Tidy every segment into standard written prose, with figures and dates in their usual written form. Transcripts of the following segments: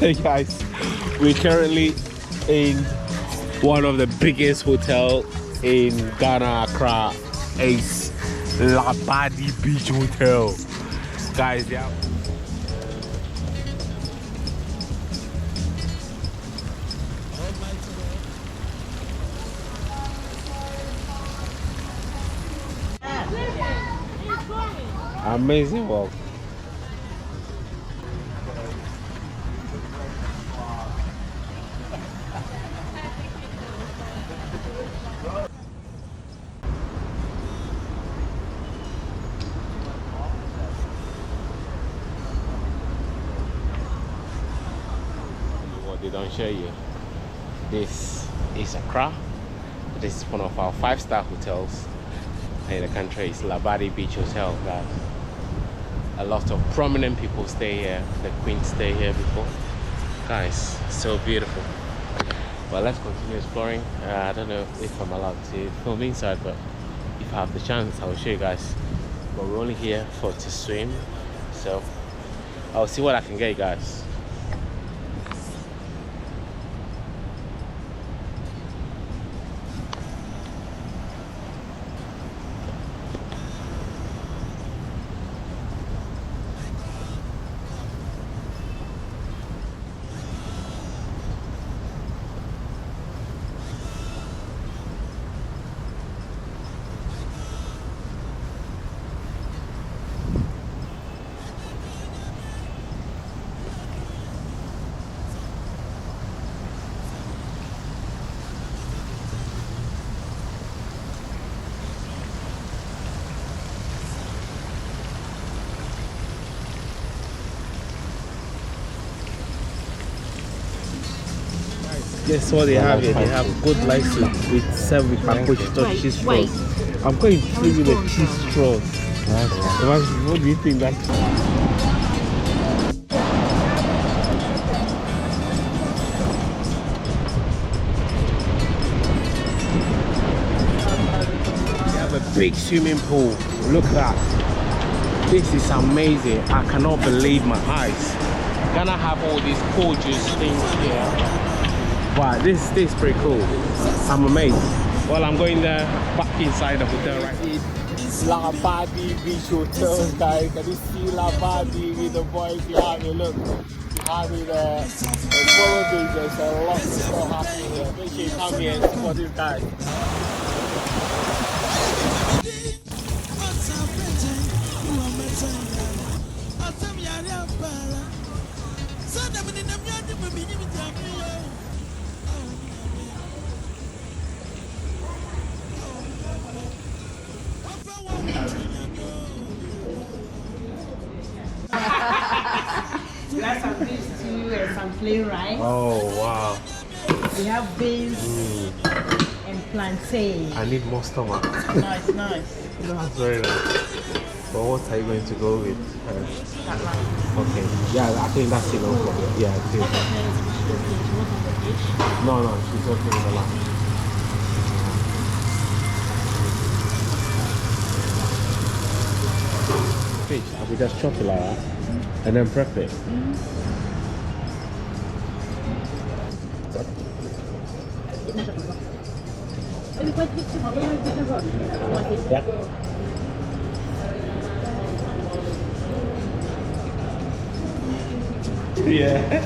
Hey guys, we're currently in one of the biggest hotels in Ghana, Accra. It's Labadi Beach Hotel. Guys, yeah. Amazing walk. What they don't show you. This is Accra. This is one of our 5-star hotels in the country. It's Labadi Beach Hotel, guys. A lot of prominent people stay here. The Queen stayed here before. Guys, so beautiful. Well, let's continue exploring. I don't know if I'm allowed to film inside, but if I have the chance, I will show you guys. But we're only here to swim, so I'll see what I can get you guys. Guess what they have here? They have good license with served with packaged cheese straws. I'm going to free with the cheese straws. What do you think that? They have a big swimming pool. Look at that. This is amazing. I cannot believe my eyes. Gonna have all these gorgeous things here. Wow, this is pretty cool. I'm amazed. Well, I'm going there back inside the hotel right now. It's Labadi Beach Hotel, guys. Can you see Labadi with the boys behind me? Look, behind me there. There's there's a lot of people happy here. Make sure you come here and support these guys. We have some fish stew and some plain rice. Oh, wow. We have beans and plantain. I need more stomach. Nice, nice. That's very nice. But what are you going to go with? Okay. Yeah, I think that's enough. Yeah, I think. No, she's okay with the lamb. Fish, I will just chop it like that and then prep it. Yeah.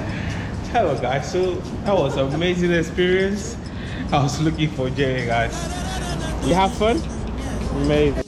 Hello guys, so that was an amazing experience. I was looking for Jerry, guys. You have fun? Amazing.